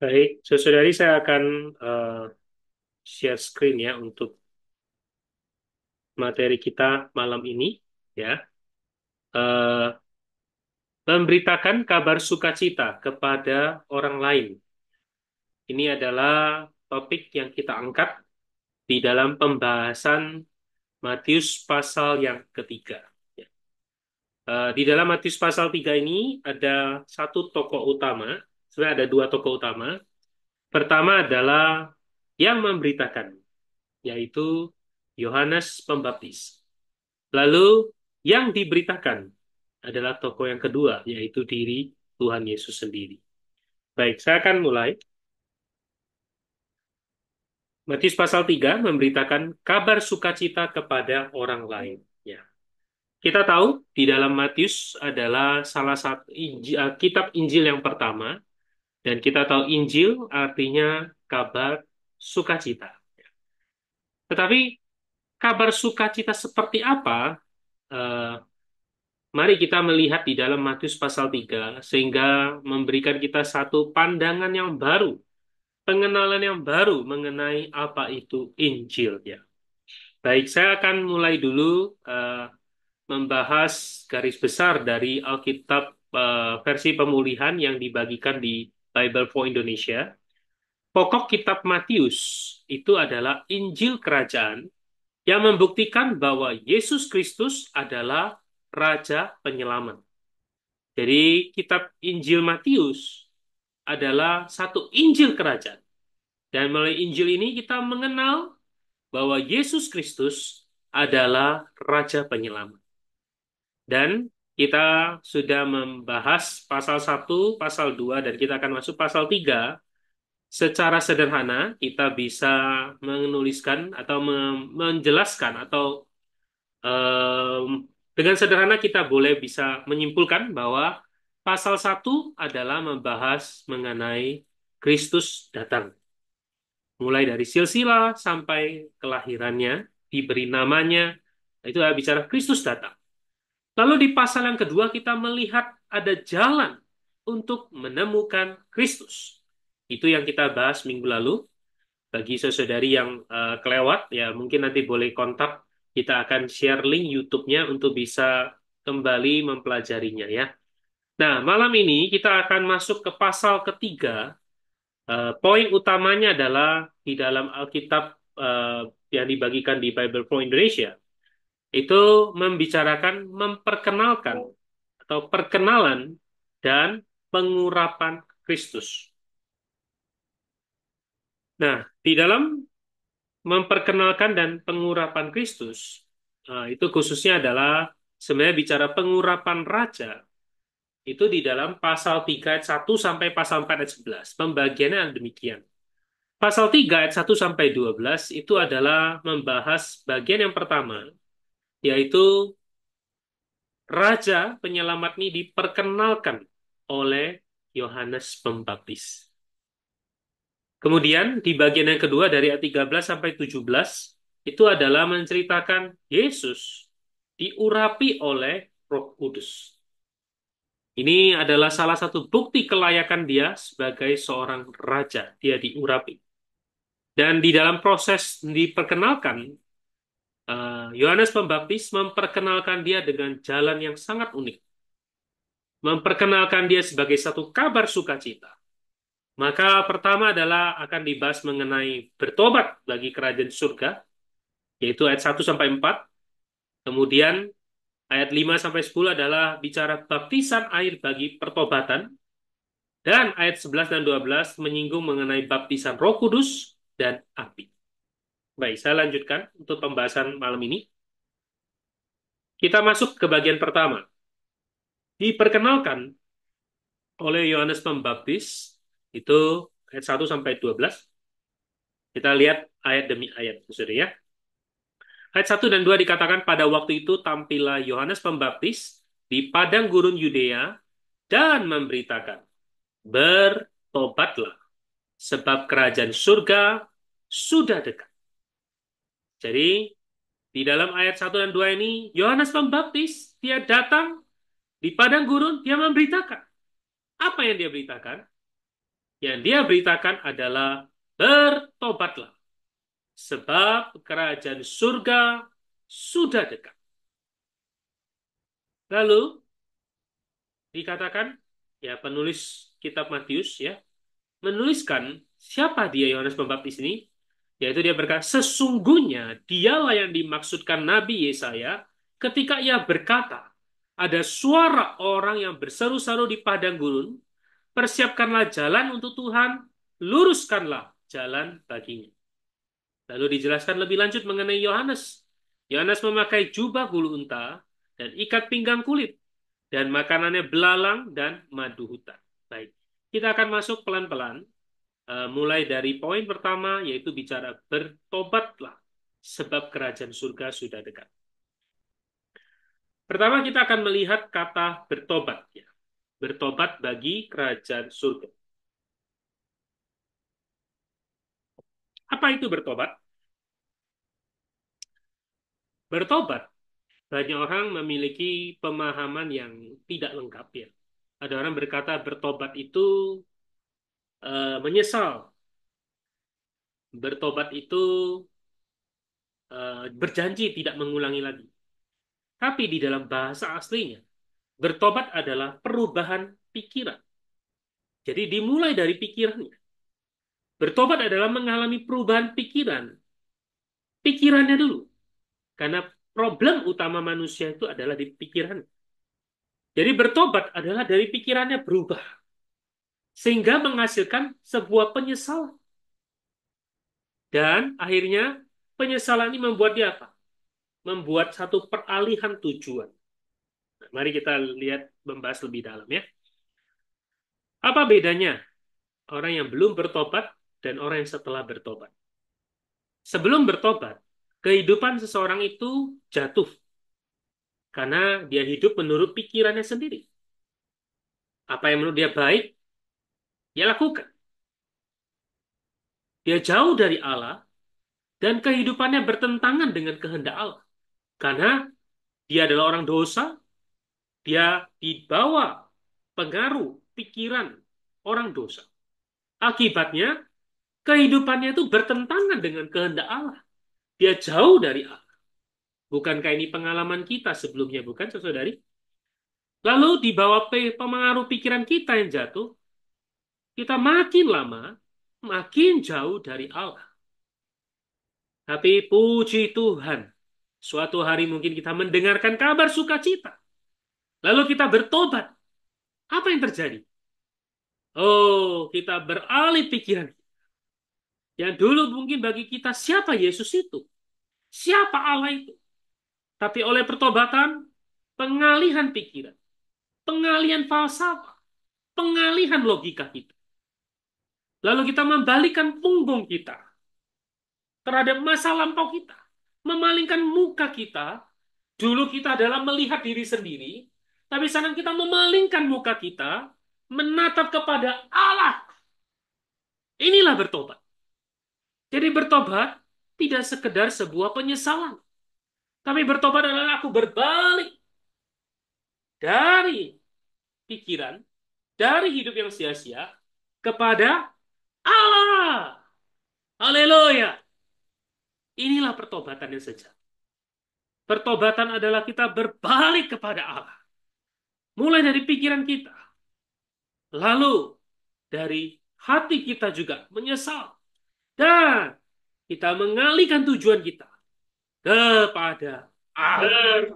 Baik, saudari saya akan share screen ya untuk materi kita malam ini ya. Eh, Memberitakan kabar sukacita kepada orang lain. Ini adalah topik yang kita angkat di dalam pembahasan Matius pasal yang ketiga. Ya. Di dalam Matius pasal 3 ini ada satu tokoh utama, sebenarnya ada dua tokoh utama. Pertama adalah yang memberitakan, yaitu Yohanes Pembaptis. Lalu yang diberitakan adalah tokoh yang kedua, yaitu diri Tuhan Yesus sendiri. Baik, saya akan mulai. Matius pasal 3 memberitakan kabar sukacita kepada orang lain. Ya. Kita tahu di dalam Matius adalah salah satu kitab Injil yang pertama, dan kita tahu Injil artinya kabar sukacita. Tetapi kabar sukacita seperti apa? Eh, Mari kita melihat di dalam Matius pasal 3 sehingga memberikan kita satu pandangan yang baru, pengenalan yang baru mengenai apa itu Injil ya. Baik, saya akan mulai dulu membahas garis besar dari Alkitab versi pemulihan yang dibagikan di Bible for Indonesia. Pokok kitab Matius itu adalah Injil Kerajaan yang membuktikan bahwa Yesus Kristus adalah Raja Penyelamat. Jadi kitab Injil Matius adalah satu Injil kerajaan. Dan melalui Injil ini kita mengenal bahwa Yesus Kristus adalah Raja Penyelamat. Dan kita sudah membahas pasal 1, pasal 2, dan kita akan masuk pasal 3. Secara sederhana, kita bisa menuliskan atau menjelaskan atau dengan sederhana kita boleh bisa menyimpulkan bahwa pasal 1 adalah membahas mengenai Kristus datang. Mulai dari silsilah sampai kelahirannya, diberi namanya, itu adalah bicara Kristus datang. Lalu di pasal yang kedua kita melihat ada jalan untuk menemukan Kristus. Itu yang kita bahas minggu lalu. Bagi saudari yang kelewat, ya mungkin nanti boleh kontak. Kita akan share link YouTube-nya untuk bisa kembali mempelajarinya ya. Nah, malam ini kita akan masuk ke pasal ketiga. Poin utamanya adalah di dalam Alkitab yang dibagikan di Bible for Indonesia. Itu membicarakan, memperkenalkan atau perkenalan dan pengurapan Kristus. Nah, di dalam memperkenalkan dan pengurapan Kristus, itu khususnya adalah sebenarnya bicara pengurapan raja, itu di dalam pasal 3 ayat 1 sampai pasal 4 ayat 11. Pembagiannya yang demikian. Pasal 3 ayat 1 sampai 12 itu adalah membahas bagian yang pertama, yaitu Raja Penyelamat ini diperkenalkan oleh Yohanes Pembaptis. Kemudian di bagian yang kedua dari ayat 13 sampai 17 itu adalah menceritakan Yesus diurapi oleh Roh Kudus. Ini adalah salah satu bukti kelayakan dia sebagai seorang raja. Dia diurapi. Dan di dalam proses diperkenalkan, Yohanes Pembaptis memperkenalkan dia dengan jalan yang sangat unik. Memperkenalkan dia sebagai satu kabar sukacita. Maka pertama adalah akan dibahas mengenai bertobat bagi kerajaan surga, yaitu ayat 1 sampai 4. Kemudian ayat 5 sampai 10 adalah bicara baptisan air bagi pertobatan. Dan ayat 11 dan 12 menyinggung mengenai baptisan Roh Kudus dan api. Baik, saya lanjutkan untuk pembahasan malam ini. Kita masuk ke bagian pertama. Diperkenalkan oleh Yohanes Pembaptis, itu ayat 1 sampai 12. Kita lihat ayat demi ayat, saudara ya. Ayat 1 dan 2 dikatakan pada waktu itu tampillah Yohanes Pembaptis di padang gurun Yudea dan memberitakan, bertobatlah, sebab kerajaan surga sudah dekat. Jadi, di dalam ayat 1 dan 2 ini, Yohanes Pembaptis, dia datang di padang gurun, dia memberitakan. Apa yang dia beritakan? Yang dia beritakan adalah bertobatlah, sebab kerajaan surga sudah dekat. Lalu dikatakan, ya penulis kitab Matius ya, menuliskan siapa dia Yohanes Pembaptis ini, yaitu dia berkata, sesungguhnya dialah yang dimaksudkan Nabi Yesaya ketika ia berkata, ada suara orang yang berseru-seru di padang gurun, persiapkanlah jalan untuk Tuhan, luruskanlah jalan baginya. Lalu dijelaskan lebih lanjut mengenai Yohanes. Yohanes memakai jubah bulu unta dan ikat pinggang kulit, dan makanannya belalang dan madu hutan. Baik, kita akan masuk pelan-pelan, mulai dari poin pertama, yaitu bicara bertobatlah, sebab kerajaan surga sudah dekat. Pertama kita akan melihat kata bertobat. Ya. Bertobat bagi kerajaan surga. Apa itu bertobat? Bertobat, banyak orang memiliki pemahaman yang tidak lengkap ya. Ada orang berkata bertobat itu menyesal. Bertobat itu berjanji tidak mengulangi lagi. Tapi di dalam bahasa aslinya, bertobat adalah perubahan pikiran. Jadi dimulai dari pikirannya. Bertobat adalah mengalami perubahan pikiran. Pikirannya dulu. Karena problem utama manusia itu adalah di pikiran. Jadi bertobat adalah dari pikirannya berubah. Sehingga menghasilkan sebuah penyesalan. Dan akhirnya penyesalan ini membuat dia apa? Membuat satu peralihan tujuan. Nah, mari kita lihat, membahas lebih dalam ya. Apa bedanya orang yang belum bertobat dan orang yang setelah bertobat? Sebelum bertobat, kehidupan seseorang itu jatuh karena dia hidup menurut pikirannya sendiri. Apa yang menurut dia baik, dia lakukan. Dia jauh dari Allah dan kehidupannya bertentangan dengan kehendak Allah. Karena dia adalah orang dosa, dia dibawa pengaruh pikiran orang dosa. Akibatnya, kehidupannya itu bertentangan dengan kehendak Allah. Dia jauh dari Allah. Bukankah ini pengalaman kita sebelumnya, bukan, saudari? Lalu di bawah pengaruh pikiran kita yang jatuh, kita makin lama, makin jauh dari Allah. Tapi puji Tuhan, suatu hari mungkin kita mendengarkan kabar sukacita. Lalu kita bertobat. Apa yang terjadi? Oh, kita beralih pikiran. Yang dulu mungkin bagi kita, siapa Yesus itu? Siapa Allah itu? Tapi oleh pertobatan, pengalihan pikiran, pengalihan falsafah, pengalihan logika kita. Lalu kita membalikkan punggung kita terhadap masa lampau kita. Memalingkan muka kita. Dulu kita adalah melihat diri sendiri, tapi sekarang kita memalingkan muka kita, menatap kepada Allah. Inilah bertobat. Jadi bertobat tidak sekedar sebuah penyesalan. Tapi bertobat adalah aku berbalik dari pikiran, dari hidup yang sia-sia, kepada Allah. Haleluya. Inilah pertobatan yang sejati. Pertobatan adalah kita berbalik kepada Allah. Mulai dari pikiran kita. Lalu dari hati kita juga menyesal. Dan kita mengalihkan tujuan kita kepada Allah.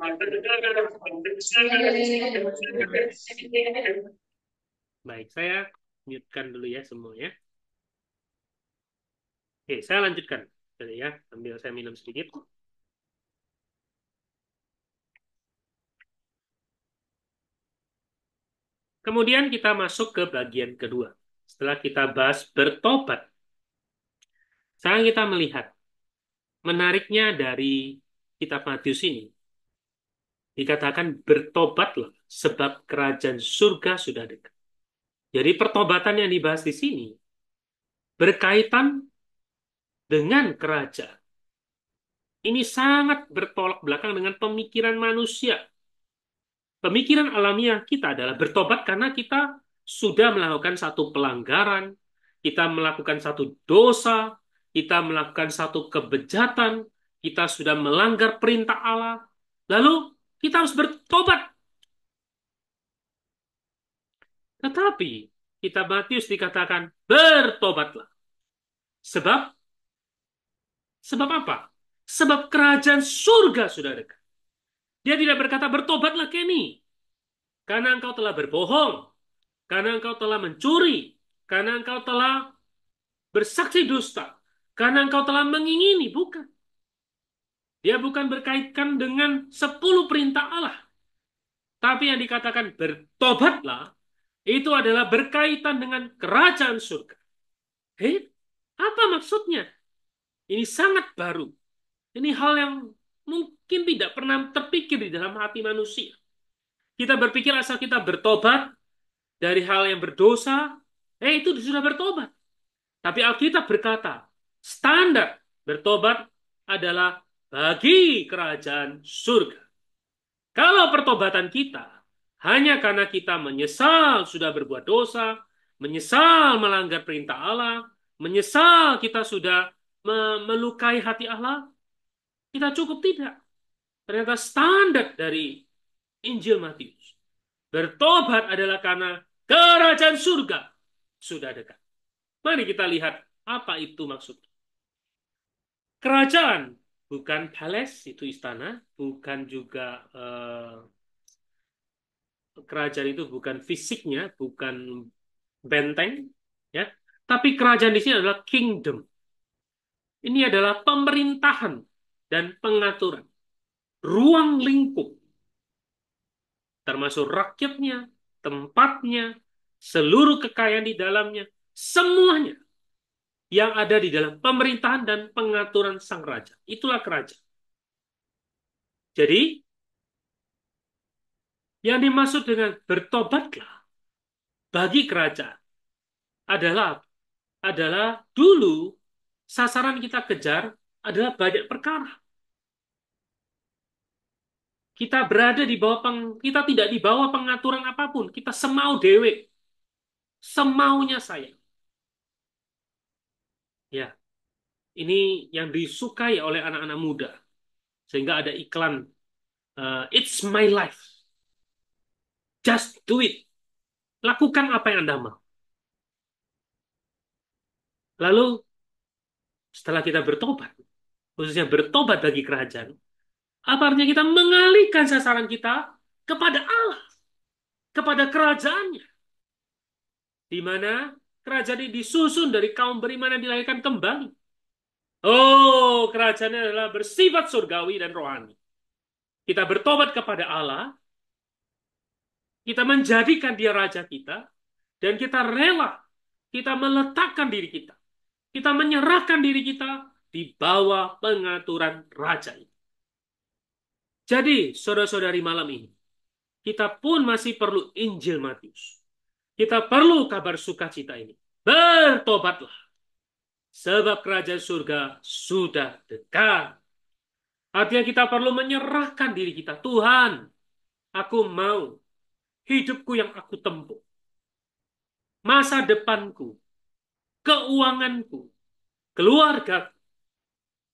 Baik, saya mute-kan dulu ya semuanya. Oke, saya lanjutkan. Jadi ya, sambil saya minum sedikit. Kemudian kita masuk ke bagian kedua. Setelah kita bahas bertobat, sekarang kita melihat menariknya dari kitab Matius ini. Dikatakan bertobatlah sebab kerajaan surga sudah dekat. Jadi pertobatan yang dibahas di sini berkaitan dengan kerajaan. Ini sangat bertolak belakang dengan pemikiran manusia. Pemikiran alamiah kita adalah bertobat karena kita sudah melakukan satu pelanggaran, kita melakukan satu dosa, kita melakukan satu kebejatan, kita sudah melanggar perintah Allah, lalu kita harus bertobat. Tetapi kitab Matius dikatakan bertobatlah. Sebab sebab apa? Sebab kerajaan surga sudah dekat. Dia tidak berkata bertobatlah Kenny, karena engkau telah berbohong, karena engkau telah mencuri, karena engkau telah bersaksi dusta, karena engkau telah mengingini. Bukan. Dia bukan berkaitkan dengan 10 perintah Allah. Tapi yang dikatakan bertobatlah, itu adalah berkaitan dengan kerajaan surga. Hei, apa maksudnya? Ini sangat baru. Ini hal yang mungkin tidak pernah terpikir di dalam hati manusia. Kita berpikir asal kita bertobat dari hal yang berdosa, itu sudah bertobat. Tapi Alkitab berkata, standar bertobat adalah bagi kerajaan surga. Kalau pertobatan kita hanya karena kita menyesal sudah berbuat dosa, menyesal melanggar perintah Allah, menyesal kita sudah melukai hati Allah, kita cukup tidak. Ternyata standar dari Injil Matius. Bertobat adalah karena kerajaan surga sudah dekat. Mari kita lihat apa itu maksudnya. Kerajaan bukan palace, itu istana, bukan juga kerajaan itu bukan fisiknya, bukan benteng, ya. Tapi kerajaan di sini adalah kingdom. Ini adalah pemerintahan dan pengaturan, ruang lingkup, termasuk rakyatnya, tempatnya, seluruh kekayaan di dalamnya, semuanya yang ada di dalam pemerintahan dan pengaturan sang raja. Itulah kerajaan. Jadi, yang dimaksud dengan bertobatlah bagi kerajaan adalah dulu sasaran kita kejar adalah banyak perkara. Kita berada di bawah kita tidak di bawah pengaturan apapun. Kita semau dewe, semaunya saya. Ya, ini yang disukai oleh anak-anak muda. Sehingga ada iklan, it's my life. Just do it. Lakukan apa yang Anda mau. Lalu setelah kita bertobat, khususnya bertobat bagi kerajaan, apa artinya kita mengalihkan sasaran kita kepada Allah, kepada kerajaannya, di mana kerajaan ini disusun dari kaum beriman yang dilahirkan kembali. Oh, kerajaannya adalah bersifat surgawi dan rohani. Kita bertobat kepada Allah, kita menjadikan dia raja kita, dan kita rela, kita meletakkan diri kita menyerahkan diri kita di bawah pengaturan raja itu. Jadi, saudara-saudari malam ini, kita pun masih perlu Injil Matius. Kita perlu kabar sukacita ini. Bertobatlah, sebab kerajaan surga sudah dekat. Artinya kita perlu menyerahkan diri kita. Tuhan, aku mau hidupku yang aku tempuh, masa depanku, keuanganku, keluarga,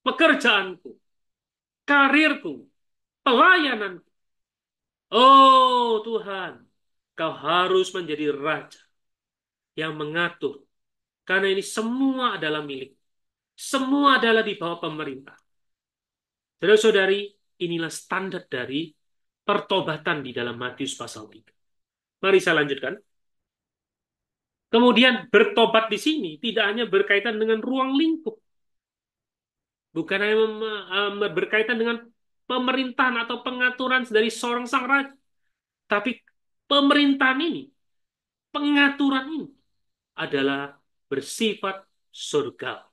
pekerjaanku, karirku, pelayananku. Oh Tuhan, kau harus menjadi raja yang mengatur. Karena ini semua adalah milik. Semua adalah di bawah pemerintah. Saudara-saudari, inilah standar dari pertobatan di dalam Matius pasal 3. Mari saya lanjutkan. Kemudian bertobat di sini tidak hanya berkaitan dengan ruang lingkup. Bukan hanya berkaitan dengan pemerintahan atau pengaturan dari seorang sang raja. Tapi pemerintahan ini, pengaturan ini adalah bersifat surga.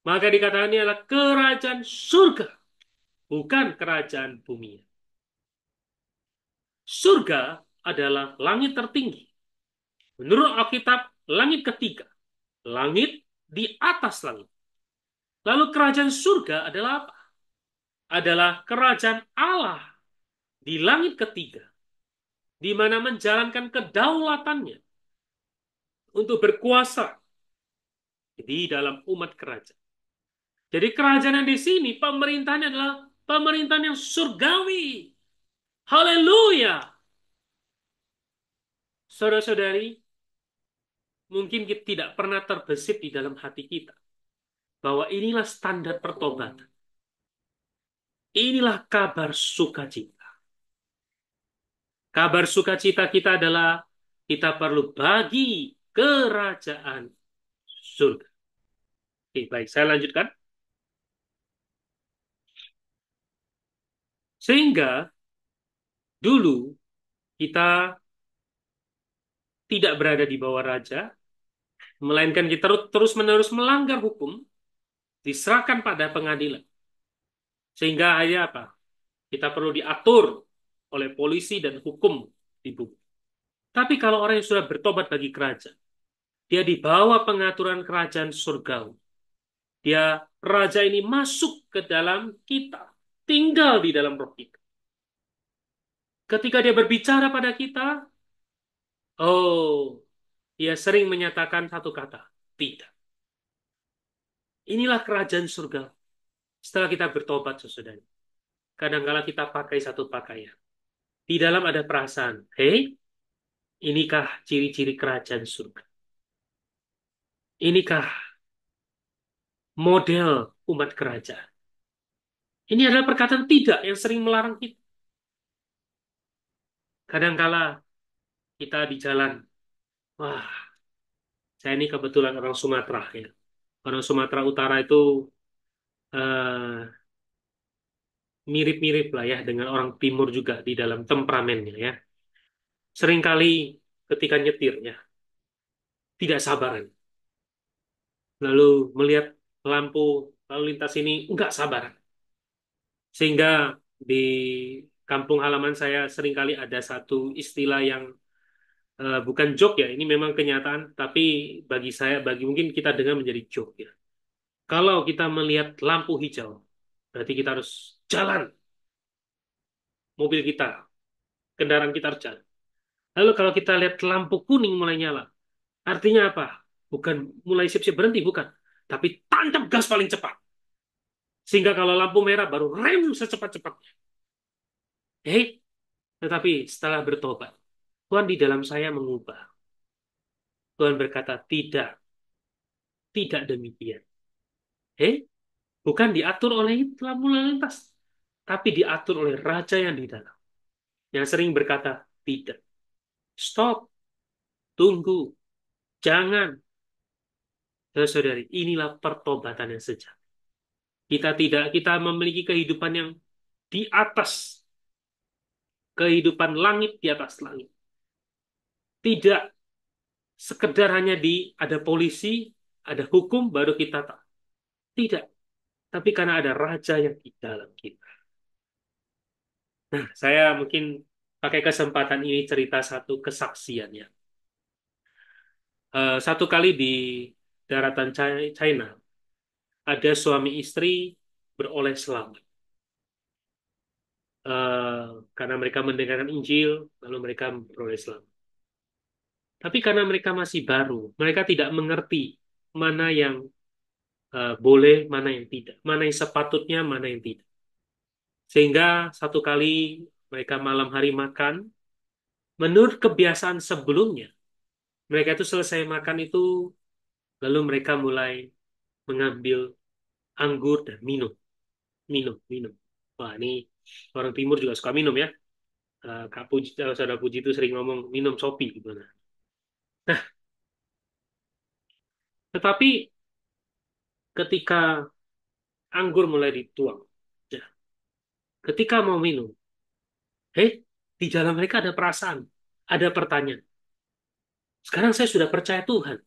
Maka dikatakan ini adalah kerajaan surga, bukan kerajaan bumi. Surga adalah langit tertinggi. Menurut Alkitab, langit ketiga. Langit di atas langit. Lalu kerajaan surga adalah apa? Adalah kerajaan Allah di langit ketiga, di mana menjalankan kedaulatannya untuk berkuasa di dalam umat kerajaan. Jadi kerajaan yang di sini, pemerintahnya adalah pemerintahan yang surgawi. Haleluya. Saudara-saudari, mungkin kita tidak pernah terbesit di dalam hati kita bahwa inilah standar pertobatan. Inilah kabar sukacita. Kabar sukacita kita adalah kita perlu bagi kerajaan surga. Oke, baik, saya lanjutkan. Sehingga dulu kita tidak berada di bawah raja, melainkan kita terus-menerus melanggar hukum, diserahkan pada pengadilan. Sehingga hanya apa? Kita perlu diatur oleh polisi dan hukum di bumi. Tapi kalau orang yang sudah bertobat bagi kerajaan, dia dibawa pengaturan kerajaan surgawi. Dia, raja ini masuk ke dalam kita, tinggal di dalam roh kita. Ketika dia berbicara pada kita, oh, dia sering menyatakan satu kata, tidak. Inilah kerajaan surga. Setelah kita bertobat, saudara. Kadang-kala kita pakai satu pakaian. Di dalam ada perasaan, hei, inikah ciri-ciri kerajaan surga? Inikah model umat kerajaan? Ini adalah perkataan tidak yang sering melarang kita. Kadangkala kita di jalan, wah, saya ini kebetulan orang Sumatera ya. Orang Sumatera Utara itu eh, mirip-mirip lah ya dengan orang Timur juga di dalam temperamennya ya. Seringkali ketika nyetirnya tidak sabaran. Lalu melihat lampu lalu lintas ini enggak sabaran. Sehingga di kampung halaman saya seringkali ada satu istilah yang bukan joke ya, ini memang kenyataan, tapi bagi saya, bagi mungkin kita dengar menjadi joke ya. Kalau kita melihat lampu hijau, berarti kita harus jalan, mobil kita, kendaraan kita harus jalan. Lalu kalau kita lihat lampu kuning mulai nyala, artinya apa? Bukan mulai siap-siap berhenti, bukan. Tapi tancap gas paling cepat. Sehingga kalau lampu merah baru rem secepat-cepatnya. Tetapi setelah bertobat, Tuhan di dalam saya mengubah. Tuhan berkata, tidak, tidak demikian. Eh, bukan diatur oleh lampu lalu lintas, tapi diatur oleh raja yang di dalam. Yang sering berkata, tidak. Stop, tunggu, jangan. Saudari, inilah pertobatan yang sejati. Kita memiliki kehidupan yang di atas, kehidupan langit di atas langit. Tidak sekedar hanya di ada polisi, ada hukum, baru kita tahu. Tidak. Tapi karena ada raja yang di dalam kita. Nah, saya mungkin pakai kesempatan ini cerita satu kesaksian ya. Satu kali di daratan China, ada suami istri beroleh selamat. Eh, karena mereka mendengarkan Injil, lalu mereka beroleh selamat. Tapi karena mereka masih baru, mereka tidak mengerti mana yang boleh, mana yang tidak, mana yang sepatutnya, mana yang tidak. Sehingga satu kali mereka malam hari makan, menurut kebiasaan sebelumnya, mereka itu selesai makan itu, lalu mereka mulai mengambil anggur dan minum, minum, minum. Wah, ini orang Timur juga suka minum ya. Kak Puji, Saudara Puji itu sering ngomong minum sopi gimana. Nah, tetapi ketika anggur mulai dituang, ya, ketika mau minum, di dalam mereka ada perasaan, ada pertanyaan. Sekarang saya sudah percaya Tuhan.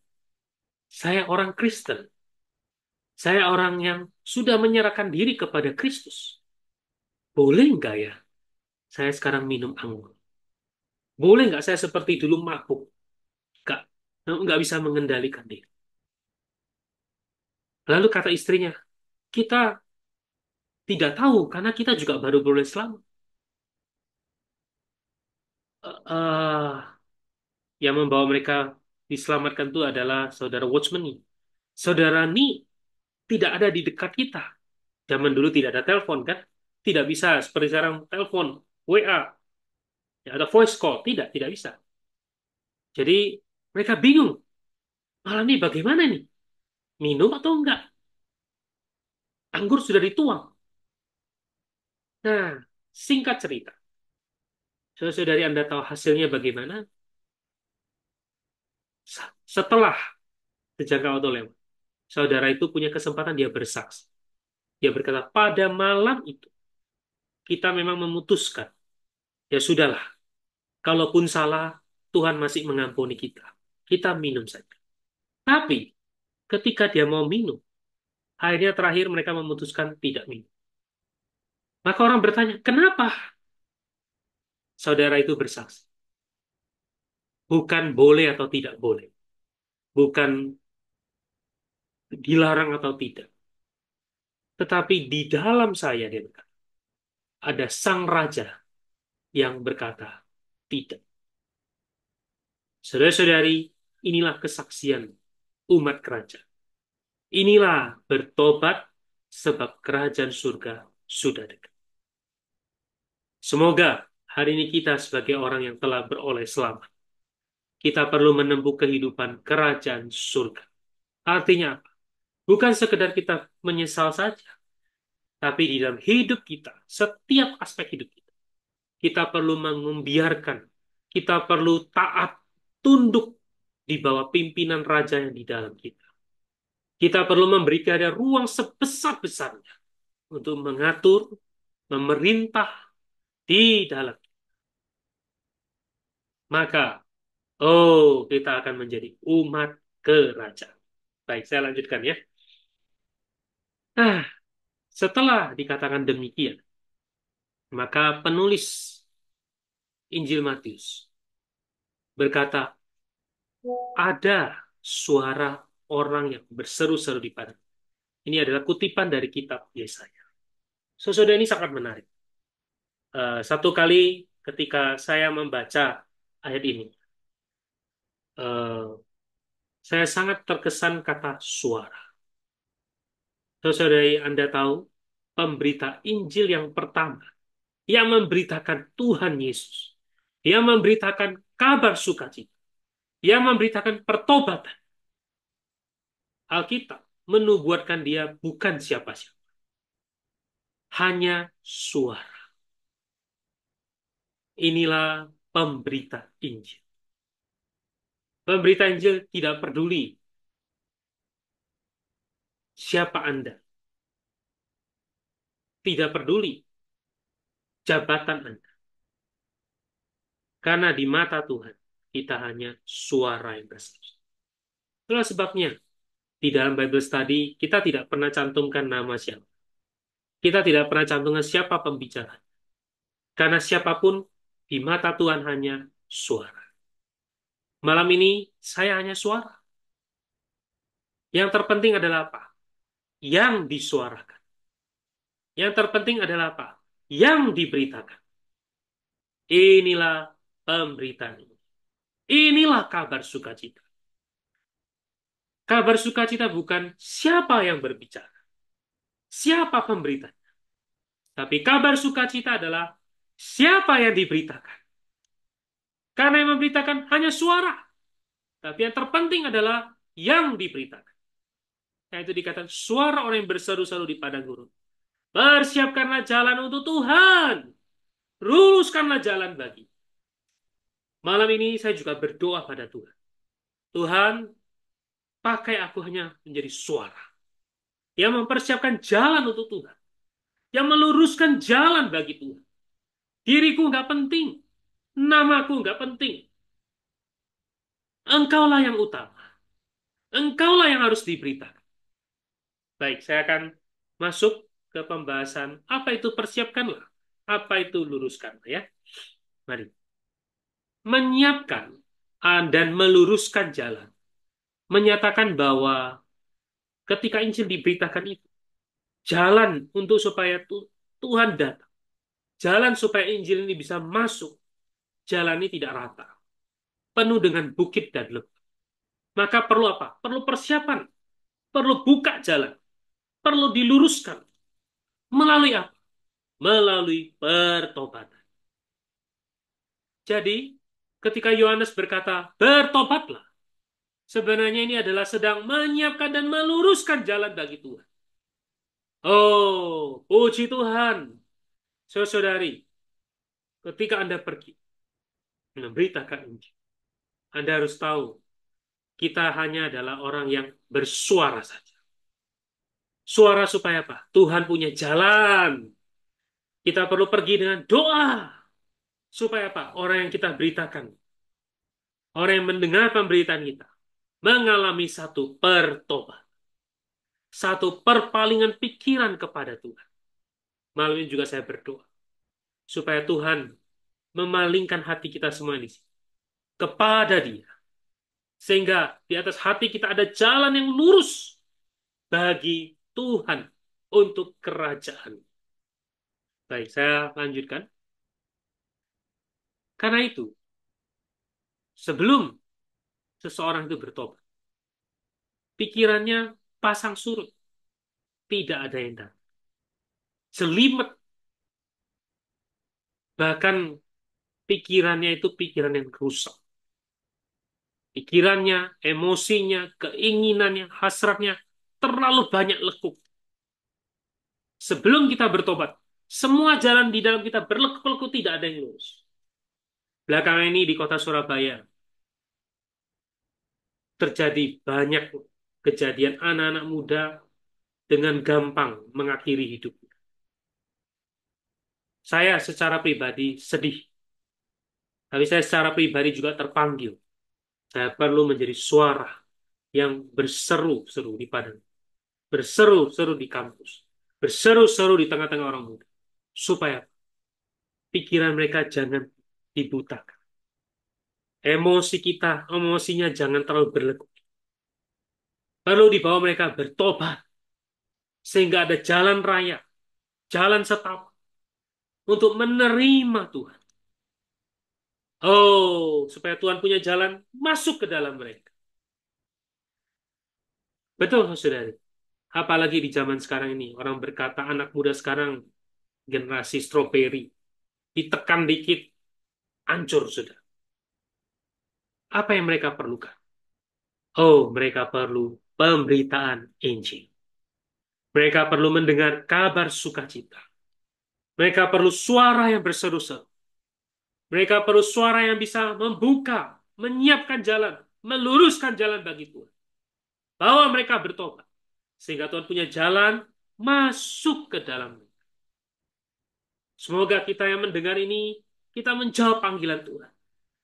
Saya orang Kristen. Saya orang yang sudah menyerahkan diri kepada Kristus. Boleh nggak ya saya sekarang minum anggur? Boleh nggak saya seperti dulu mabuk? Nggak, nggak bisa mengendalikan diri. Lalu kata istrinya, kita tidak tahu karena kita juga baru boleh selamat. Eh, yang membawa mereka diselamatkan itu adalah saudara Watchman nih. Saudara nih tidak ada di dekat kita. Zaman dulu tidak ada telepon kan? Tidak bisa seperti sekarang telepon, WA, ya, ada voice call. Tidak bisa. Jadi mereka bingung. Malam ini bagaimana nih? Minum atau enggak? Anggur sudah dituang. Nah, singkat cerita. Saudari Anda tahu hasilnya bagaimana? Setelah sejangka waktu lewat, saudara itu punya kesempatan dia bersaksi. Dia berkata, pada malam itu kita memang memutuskan. Ya sudahlah, kalaupun salah, Tuhan masih mengampuni kita. Kita minum saja. Tapi ketika dia mau minum, akhirnya terakhir mereka memutuskan tidak minum. Maka orang bertanya, kenapa saudara itu bersaksi? Bukan boleh atau tidak boleh. Bukan dilarang atau tidak. Tetapi di dalam saya, dia berkata, ada sang raja yang berkata, tidak. Saudara-saudari, inilah kesaksian umat kerajaan. Inilah bertobat sebab kerajaan surga sudah dekat. Semoga hari ini kita sebagai orang yang telah beroleh selamat, kita perlu menempuh kehidupan kerajaan surga. Artinya apa? Bukan sekedar kita menyesal saja, tapi di dalam hidup kita, setiap aspek hidup kita, kita perlu membiarkan, kita perlu taat, tunduk di bawah pimpinan raja yang di dalam kita. Kita perlu memberikan dia ruang sebesar-besarnya untuk mengatur, memerintah di dalam. Maka, kita akan menjadi umat kerajaan. Baik, saya lanjutkan ya. Nah, setelah dikatakan demikian, maka penulis Injil Matius berkata, ada suara orang yang berseru-seru di padang. Ini adalah kutipan dari kitab Yesaya. Saudara ini sangat menarik. Satu kali ketika saya membaca ayat ini, eh, saya sangat terkesan kata suara. Saudara, Anda tahu, pemberita Injil yang pertama yang memberitakan Tuhan Yesus, yang memberitakan kabar sukacita, yang memberitakan pertobatan. Alkitab menubuatkan dia bukan siapa-siapa, hanya suara. Inilah pemberita Injil. Pemberita Injil tidak peduli siapa Anda, tidak peduli jabatan Anda, karena di mata Tuhan kita hanya suara yang bersatu. Itulah sebabnya di dalam Bible Study kita tidak pernah cantumkan nama siapa. Kita tidak pernah cantumkan siapa pembicara. Karena siapapun di mata Tuhan hanya suara. Malam ini saya hanya suara. Yang terpenting adalah apa? Yang disuarakan. Yang terpenting adalah apa? Yang diberitakan. Inilah pemberitaan ini. Inilah kabar sukacita. Kabar sukacita bukan siapa yang berbicara. Siapa pemberita. Tapi kabar sukacita adalah siapa yang diberitakan. Karena yang memberitakan hanya suara. Tapi yang terpenting adalah yang diberitakan. Yaitu dikatakan suara orang yang berseru-seru di padang gurun. Persiapkanlah jalan untuk Tuhan. Luruskanlah jalan bagi. Malam ini saya juga berdoa pada Tuhan. Tuhan, pakai aku hanya menjadi suara. Yang mempersiapkan jalan untuk Tuhan. Yang meluruskan jalan bagi Tuhan. Diriku nggak penting. Namaku nggak penting. Engkaulah yang utama. Engkaulah yang harus diberitakan. Baik, saya akan masuk ke pembahasan apa itu persiapkanlah. Apa itu luruskanlah ya. Mari. Menyiapkan dan meluruskan jalan. Menyatakan bahwa ketika Injil diberitakan itu, jalan untuk supaya Tuhan datang. Jalan supaya Injil ini bisa masuk. Jalan ini tidak rata. Penuh dengan bukit dan lembah. Maka perlu apa? Perlu persiapan, perlu buka jalan, perlu diluruskan. Melalui apa? Melalui pertobatan. Jadi, ketika Yohanes berkata, bertobatlah, sebenarnya ini adalah sedang menyiapkan dan meluruskan jalan bagi Tuhan. Oh, puji Tuhan. Saudari, ketika Anda pergi memberitakan Injil, Anda harus tahu, kita hanya adalah orang yang bersuara saja. Suara supaya apa? Tuhan punya jalan. Kita perlu pergi dengan doa. Supaya apa? Orang yang kita beritakan, orang yang mendengar pemberitaan kita, mengalami satu pertobat, satu perpalingan pikiran kepada Tuhan. Malam ini juga saya berdoa, supaya Tuhan memalingkan hati kita semua di sini kepada Dia. Sehingga di atas hati kita ada jalan yang lurus bagi Tuhan untuk kerajaan. Baik, saya lanjutkan. Karena itu, sebelum seseorang itu bertobat, pikirannya pasang surut, tidak ada yang datang. Jelimet, bahkan pikirannya itu pikiran yang rusak. Pikirannya, emosinya, keinginannya, hasratnya terlalu banyak lekuk. Sebelum kita bertobat, semua jalan di dalam kita berlekuk-lekuk, tidak ada yang lurus. Belakangan ini di kota Surabaya terjadi banyak kejadian anak-anak muda dengan gampang mengakhiri hidup. Saya secara pribadi sedih, tapi saya secara pribadi juga terpanggil. Saya perlu menjadi suara yang berseru-seru di padang, berseru-seru di kampus, berseru-seru di tengah-tengah orang muda, supaya pikiran mereka jangan dibutakan. Emosi kita, emosinya jangan terlalu berlekuk. Perlu dibawa mereka bertobat, sehingga ada jalan raya, jalan setapak untuk menerima Tuhan. Oh, supaya Tuhan punya jalan masuk ke dalam mereka. Betul, saudari. Apalagi di zaman sekarang ini, orang berkata anak muda sekarang generasi stroberi, ditekan dikit, hancur sudah. Apa yang mereka perlukan? Oh, mereka perlu pemberitaan Injil. Mereka perlu mendengar kabar sukacita. Mereka perlu suara yang berseru-seru. Mereka perlu suara yang bisa membuka, menyiapkan jalan, meluruskan jalan bagi Tuhan. Bawa mereka bertobat. Sehingga Tuhan punya jalan masuk ke dalam. Semoga kita yang mendengar ini, kita menjawab panggilan Tuhan.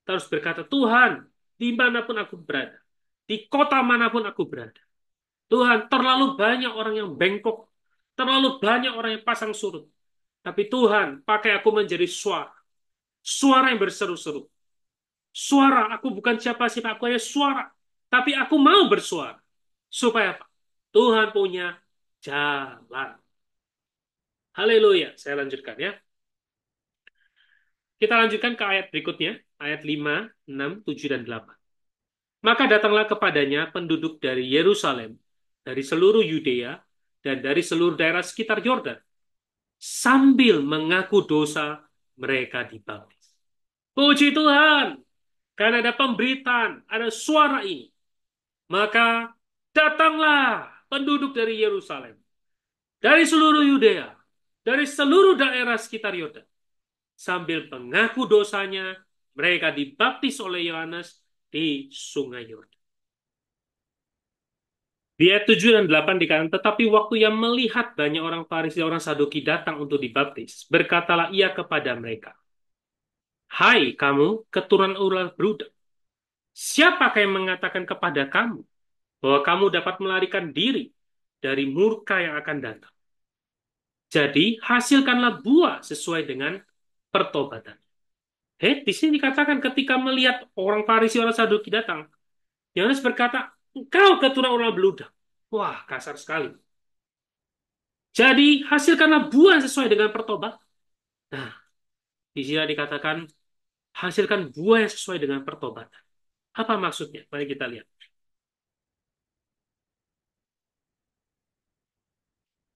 Kita harus berkata, Tuhan, dimanapun aku berada, di kota manapun aku berada, Tuhan, terlalu banyak orang yang bengkok, terlalu banyak orang yang pasang surut. Tapi Tuhan, pakai aku menjadi suara. Suara yang berseru-seru. Suara, aku bukan siapa-siapa, aku hanya suara. Tapi aku mau bersuara. Supaya apa? Tuhan punya jalan. Haleluya. Saya lanjutkan ya. Kita lanjutkan ke ayat berikutnya. Ayat 5, 6, 7, dan 8. Maka datanglah kepadanya penduduk dari Yerusalem, dari seluruh Yudea, dan dari seluruh daerah sekitar Yordan. Sambil mengaku dosa, mereka dibaptis. Puji Tuhan, karena ada pemberitaan, ada suara ini. Maka datanglah penduduk dari Yerusalem, dari seluruh Yudea, dari seluruh daerah sekitar Yordan. Sambil mengaku dosanya, mereka dibaptis oleh Yohanes di sungai Yordan. Di ayat 7 dan 8 dikatakan, tetapi waktu yang melihat banyak orang Farisi dan orang Saduki datang untuk dibaptis, berkatalah ia kepada mereka, hai kamu, keturunan ular beludak, siapakah yang mengatakan kepada kamu bahwa kamu dapat melarikan diri dari murka yang akan datang? Jadi, hasilkanlah buah sesuai dengan pertobatan. Di sini dikatakan ketika melihat orang Farisi, orang Saduki datang, Yohanes berkata, engkau keturunan ular beludak. Wah, kasar sekali. Jadi, hasilkanlah buah sesuai dengan pertobatan. Nah, di sini dikatakan, hasilkan buah yang sesuai dengan pertobatan. Apa maksudnya? Mari kita lihat.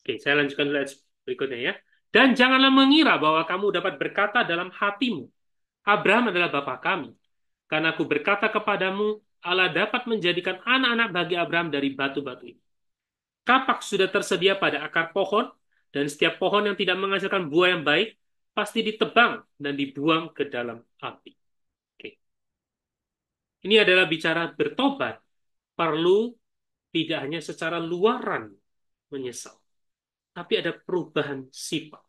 Oke, saya lanjutkan dulu ayat berikutnya ya. Dan janganlah mengira bahwa kamu dapat berkata dalam hatimu, Abraham adalah bapa kami. Karena aku berkata kepadamu, Allah dapat menjadikan anak-anak bagi Abraham dari batu-batu ini. Kapak sudah tersedia pada akar pohon, dan setiap pohon yang tidak menghasilkan buah yang baik, pasti ditebang dan dibuang ke dalam api. Oke. Ini adalah bicara bertobat, perlu tidak hanya secara luaran menyesal, tapi ada perubahan sifat.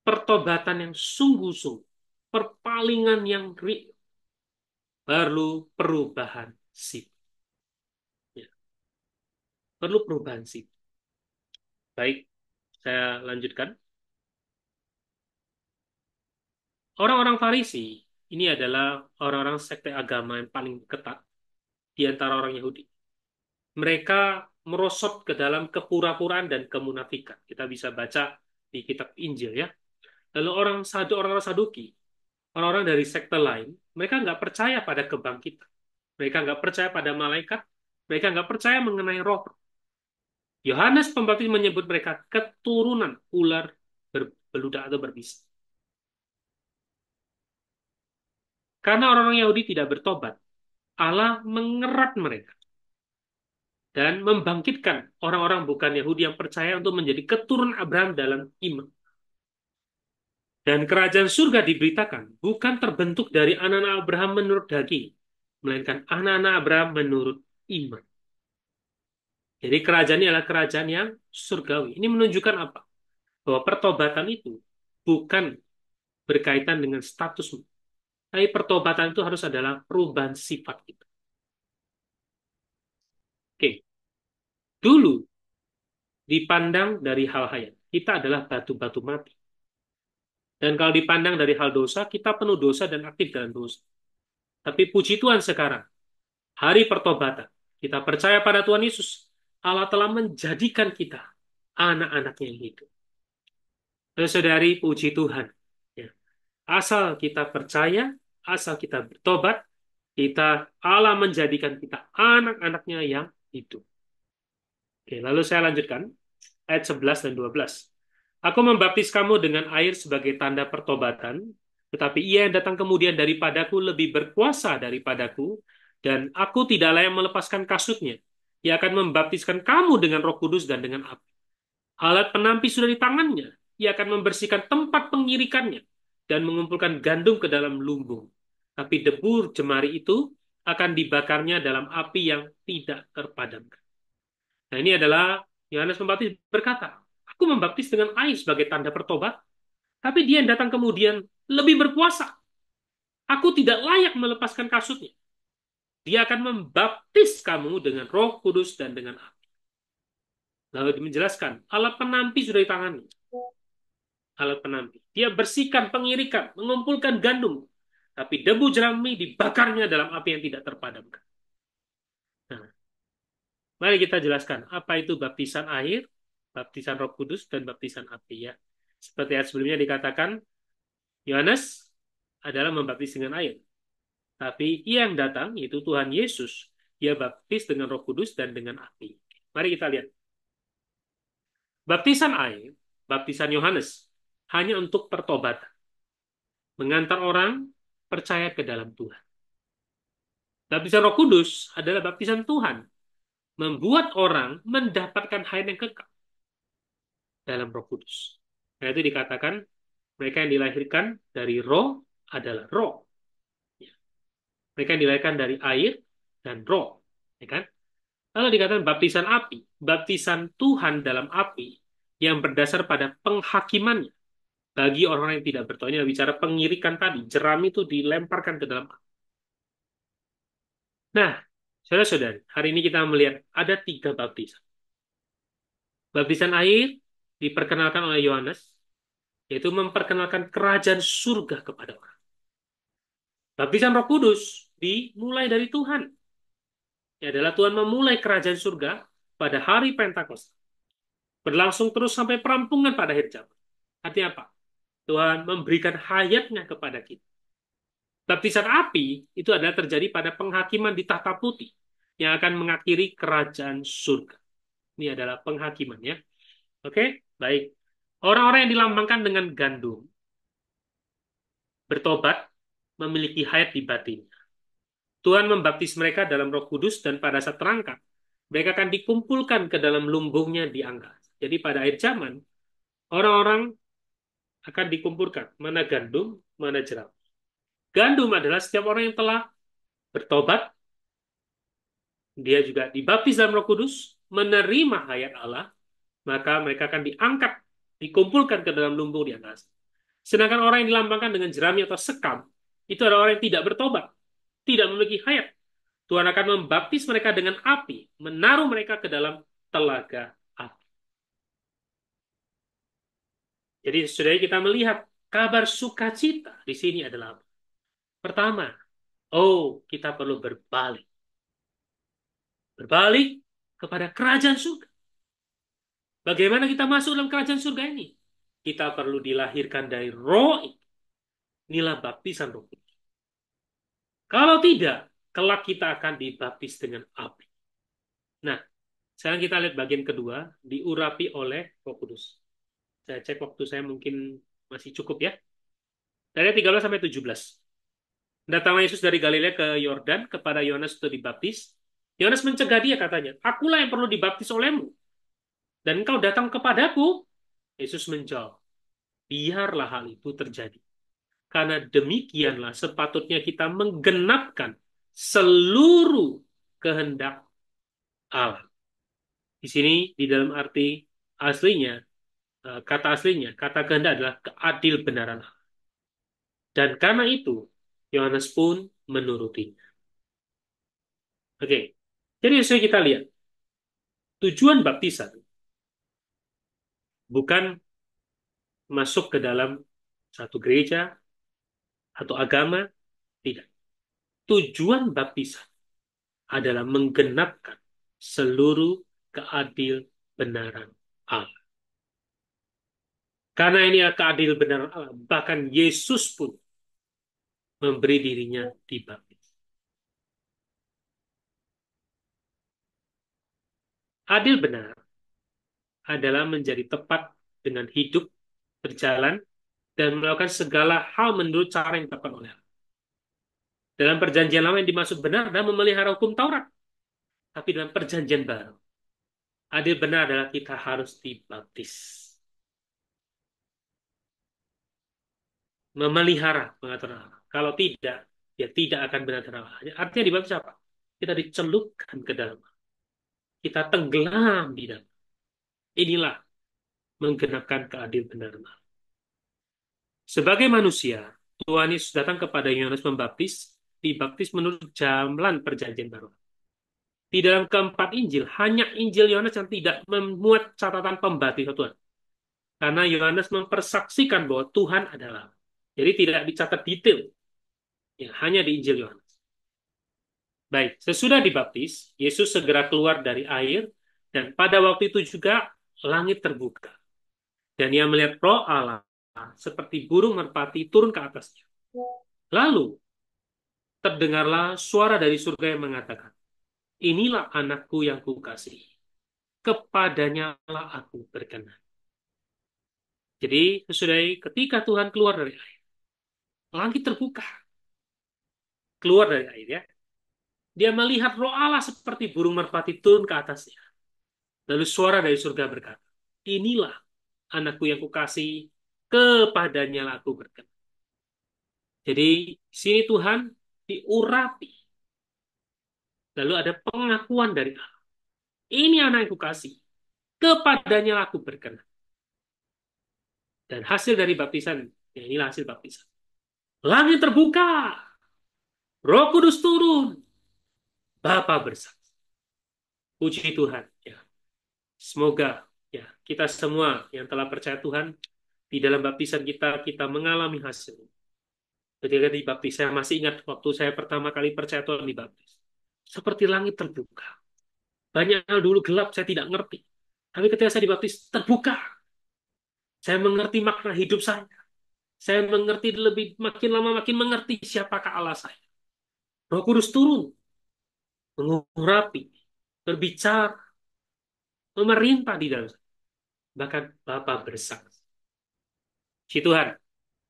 Pertobatan yang sungguh-sungguh, perpalingan yang real, perlu perubahan sifat. Ya, perlu perubahan sifat. Baik, saya lanjutkan. Orang-orang Farisi ini adalah orang-orang sekte agama yang paling ketat di antara orang Yahudi. Mereka merosot ke dalam kepura-puraan dan kemunafikan. Kita bisa baca di kitab Injil ya. Lalu orang-orang Saduki, orang-orang dari sekte lain, mereka nggak percaya pada kebangkitan. Mereka nggak percaya pada malaikat. Mereka nggak percaya mengenai roh. Yohanes Pembaptis menyebut mereka keturunan ular berbeludak atau berbisa. Karena orang-orang Yahudi tidak bertobat, Allah mengerat mereka dan membangkitkan orang-orang bukan Yahudi yang percaya untuk menjadi keturunan Abraham dalam iman. Dan kerajaan surga diberitakan bukan terbentuk dari anak-anak Abraham menurut daging, melainkan anak-anak Abraham menurut iman. Jadi kerajaan ini adalah kerajaan yang surgawi. Ini menunjukkan apa? Bahwa pertobatan itu bukan berkaitan dengan statusmu. Tapi pertobatan itu harus adalah perubahan sifat kita. Oke, dulu dipandang dari hal hayat. Kita adalah batu-batu mati. Dan kalau dipandang dari hal dosa, kita penuh dosa dan aktif dalam dosa. Tapi puji Tuhan sekarang, hari pertobatan, kita percaya pada Tuhan Yesus. Allah telah menjadikan kita anak-anaknya yang hidup. Saudari, puji Tuhan. Ya. Asal kita percaya, asal kita bertobat, Allah menjadikan kita anak-anaknya yang hidup. Oke, lalu saya lanjutkan ayat 11 dan 12. Aku membaptis kamu dengan air sebagai tanda pertobatan, tetapi ia yang datang kemudian daripadaku lebih berkuasa daripadaku, dan aku tidak layak melepaskan kasutnya. Ia akan membaptiskan kamu dengan Roh Kudus dan dengan api. Alat penampi sudah di tangannya. Ia akan membersihkan tempat pengirikannya dan mengumpulkan gandum ke dalam lumbung. Tapi debu jemari itu akan dibakarnya dalam api yang tidak terpadamkan. Nah, ini adalah Yohanes Pembaptis berkata, aku membaptis dengan air sebagai tanda pertobat, tapi dia yang datang kemudian lebih berkuasa. Aku tidak layak melepaskan kasutnya. Dia akan membaptis kamu dengan Roh Kudus dan dengan api. Lalu menjelaskan, alat penampi sudah di tangannya. Alat penampi. Dia bersihkan, pengirikan, mengumpulkan gandum. Tapi debu jerami dibakarnya dalam api yang tidak terpadamkan. Nah, mari kita jelaskan apa itu baptisan air, baptisan Roh Kudus, dan baptisan api ya. Seperti yang sebelumnya dikatakan, Yohanes adalah membaptis dengan air. Tapi ia yang datang, yaitu Tuhan Yesus, dia baptis dengan Roh Kudus dan dengan api. Mari kita lihat. Baptisan air, baptisan Yohanes, hanya untuk pertobatan. Mengantar orang percaya ke dalam Tuhan. Baptisan Roh Kudus adalah baptisan Tuhan. Membuat orang mendapatkan hayat yang kekal dalam Roh Kudus. Nah, itu dikatakan mereka yang dilahirkan dari roh adalah roh. Mereka yang dilahirkan dari air dan roh. Ya kan? Lalu dikatakan baptisan api. Baptisan Tuhan dalam api yang berdasar pada penghakimannya. Bagi orang yang tidak bertobat. Ini bicara pengirikan tadi. Jerami itu dilemparkan ke dalam api. Nah, saudara-saudari, hari ini kita melihat ada 3 baptisan. Baptisan air diperkenalkan oleh Yohanes, yaitu memperkenalkan kerajaan surga kepada orang. Baptisan Roh Kudus dimulai dari Tuhan. Ini adalah Tuhan memulai kerajaan surga pada hari Pentakosta. Berlangsung terus sampai perampungan pada akhir zaman. Artinya apa? Tuhan memberikan hayatnya kepada kita. Baptisan api itu adalah terjadi pada penghakiman di tahta putih yang akan mengakhiri kerajaan surga. Ini adalah penghakiman ya. Oke, baik. Orang-orang yang dilambangkan dengan gandum bertobat memiliki hayat di batin. Tuhan membaptis mereka dalam Roh Kudus dan pada saat terangkat, mereka akan dikumpulkan ke dalam lumbungnya di angkasa. Jadi pada akhir zaman, orang-orang akan dikumpulkan. Mana gandum, mana jerami. Gandum adalah setiap orang yang telah bertobat, dia juga dibaptis dalam Roh Kudus, menerima hayat Allah, maka mereka akan diangkat, dikumpulkan ke dalam lumbung di atas. Sedangkan orang yang dilambangkan dengan jerami atau sekam, itu adalah orang yang tidak bertobat, tidak memiliki hayat. Tuhan akan membaptis mereka dengan api, menaruh mereka ke dalam telaga api. Jadi saudara kita melihat kabar sukacita di sini adalah apa? Pertama, oh kita perlu berbalik. Berbalik kepada kerajaan surga. Bagaimana kita masuk dalam kerajaan surga ini? Kita perlu dilahirkan dari roh itu. Inilah baptisan roh kudus. Kalau tidak, kelak kita akan dibaptis dengan api. Nah, sekarang kita lihat bagian kedua, diurapi oleh roh kudus. Saya cek waktu saya mungkin masih cukup ya. Dari 13 sampai 17. Datanglah Yesus dari Galilea ke Yordan kepada Yohanes untuk dibaptis. Yohanes mencegah dia katanya, akulah yang perlu dibaptis olehmu. Dan engkau datang kepadaku. Yesus menjawab, biarlah hal itu terjadi. Karena demikianlah sepatutnya kita menggenapkan seluruh kehendak Allah. Di sini, di dalam arti aslinya, kata kehendak adalah keadil benaran Allah. Dan karena itu, Yohanes pun menurutinya. Oke, jadi sudah kita lihat, tujuan baptisan bukan masuk ke dalam satu gereja atau agama, tidak. Tujuan baptisan adalah menggenapkan seluruh keadil benaran Allah. Karena ini keadil benaran Allah, bahkan Yesus pun memberi dirinya dibaptis. Adil benar adalah menjadi tepat dengan hidup, berjalan, dan melakukan segala hal menurut cara yang ditetapkan oleh Allah. Dalam perjanjian lama yang dimaksud benar adalah memelihara hukum Taurat. Tapi dalam perjanjian baru, adil benar adalah kita harus dibaptis. Memelihara pengaturan Allah. Kalau tidak, dia tidak akan benar Allah. Artinya dibaptis apa? Kita dicelupkan ke dalam. Kita tenggelam di dalam. Inilah menggenapkan keadil benar Allah. Sebagai manusia, Tuhan Yesus datang kepada Yohanes membaptis, dibaptis menurut jalan perjanjian baru. Di dalam keempat Injil, hanya Injil Yohanes yang tidak memuat catatan pembaptisan Tuhan. Karena Yohanes mempersaksikan bahwa Tuhan adalah. Jadi tidak dicatat detail. Ya, hanya di Injil Yohanes. Baik, sesudah dibaptis, Yesus segera keluar dari air, dan pada waktu itu juga langit terbuka. Dan ia melihat roh Allah seperti burung merpati turun ke atasnya. Lalu, terdengarlah suara dari surga yang mengatakan, inilah anakku yang kukasihi. Kepadanya lah aku berkenan. Jadi, saudara, ketika Tuhan keluar dari air, langit terbuka. Keluar dari air ya. Dia melihat roh Allah seperti burung merpati turun ke atasnya. Lalu suara dari surga berkata, inilah anakku yang kukasihi, kepadanya lah aku berkenan. Jadi, sini Tuhan diurapi. Lalu ada pengakuan dari Allah. Ini anak yang kukasihi, kepadanya lah aku berkenan. Dan hasil dari baptisan, ya inilah hasil baptisan. Langit terbuka, Roh Kudus turun, Bapa bersaksi. Puji Tuhan. Ya. Semoga ya kita semua yang telah percaya Tuhan di dalam baptisan kita mengalami hasil. Ketika dibaptis, saya masih ingat waktu saya pertama kali percaya Tuhan dibaptis. Seperti langit terbuka. Banyak hal dulu gelap, saya tidak ngerti. Tapi ketika saya dibaptis, terbuka. Saya mengerti makna hidup saya. Saya mengerti lebih, makin lama makin mengerti siapakah Allah saya. Roh Kudus turun, mengurapi, berbicara, memerintah di dalam sana. Bahkan Bapa bersaksi. Si Tuhan.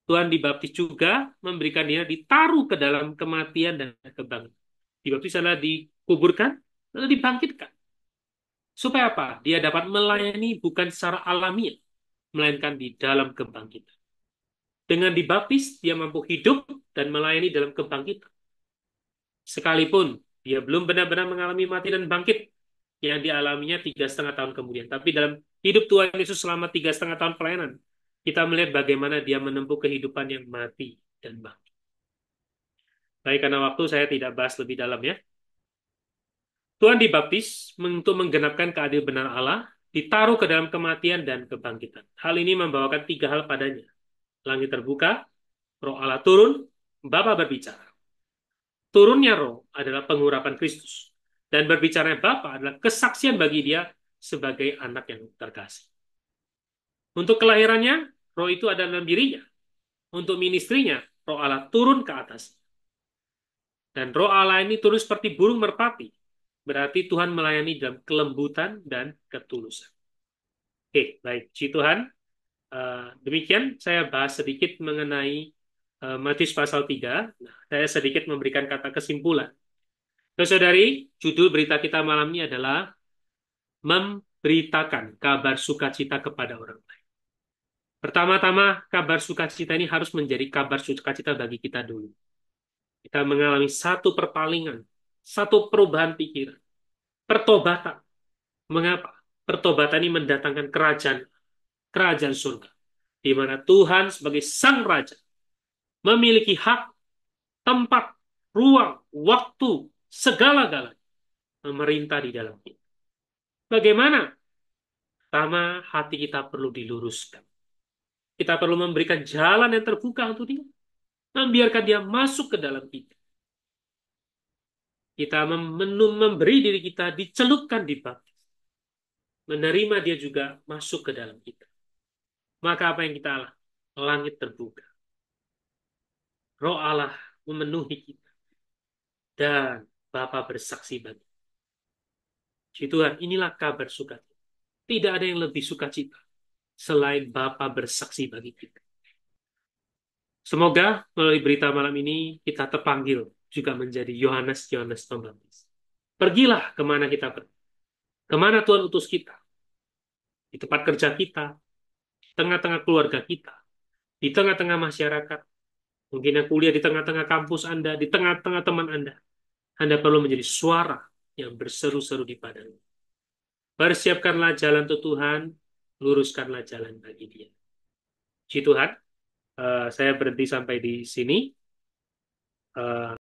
Tuhan dibaptis juga memberikan dia ditaruh ke dalam kematian dan kebangkitan. Dibaptis adalah dikuburkan, lalu dibangkitkan. Supaya apa? Dia dapat melayani bukan secara alamiah, melainkan di dalam kebangkitan. Dengan dibaptis, dia mampu hidup dan melayani dalam kebangkitan. Sekalipun dia belum benar-benar mengalami mati dan bangkit, yang dialaminya 3,5 tahun kemudian. Tapi dalam hidup Tuhan Yesus selama 3,5 tahun pelayanan, kita melihat bagaimana dia menempuh kehidupan yang mati dan bangkit. Baik, karena waktu saya tidak bahas lebih dalam ya. Tuhan dibaptis untuk menggenapkan keadil benar Allah, ditaruh ke dalam kematian dan kebangkitan. Hal ini membawakan 3 hal padanya. Langit terbuka, Roh Allah turun, Bapa berbicara. Turunnya Roh adalah pengurapan Kristus. Dan berbicaranya Bapa adalah kesaksian bagi dia sebagai anak yang terkasih. Untuk kelahirannya, Roh itu ada dalam dirinya. Untuk ministrinya, Roh Allah turun ke atas. Dan Roh Allah ini turun seperti burung merpati. Berarti Tuhan melayani dalam kelembutan dan ketulusan. Oke, baik. Puji Tuhan. Demikian saya bahas sedikit mengenai Matius pasal 3. Nah, saya sedikit memberikan kata kesimpulan. Saudari, judul berita kita malam ini adalah memberitakan kabar sukacita kepada orang lain. Pertama-tama, kabar sukacita ini harus menjadi kabar sukacita bagi kita dulu. Kita mengalami satu perpalingan, satu perubahan pikiran, pertobatan. Mengapa? Pertobatan ini mendatangkan kerajaan surga, di mana Tuhan sebagai Sang Raja memiliki hak, tempat, ruang, waktu, segala-galanya memerintah di dalam kita. Bagaimana? Pertama, hati kita perlu diluruskan. Kita perlu memberikan jalan yang terbuka untuk dia. Membiarkan dia masuk ke dalam kita. Kita memberi diri kita dicelupkan di baptis. Menerima dia juga masuk ke dalam kita. Maka apa yang kita alami? Langit terbuka. Roh Allah memenuhi kita. Dan Bapa bersaksi bagi. Si Tuhan, inilah kabar sukacita. Tidak ada yang lebih sukacita selain Bapa bersaksi bagi kita. Semoga melalui berita malam ini kita terpanggil juga menjadi Yohanes Pembaptis. Pergilah kemana kita pergi. Kemana Tuhan utus kita. Di tempat kerja kita, di tengah-tengah keluarga kita, di tengah-tengah masyarakat. Mungkin yang kuliah di tengah-tengah kampus Anda, di tengah-tengah teman Anda. Anda perlu menjadi suara yang berseru-seru di padang. Persiapkanlah jalan untuk Tuhan, luruskanlah jalan bagi dia. Puji Tuhan, saya berhenti sampai di sini.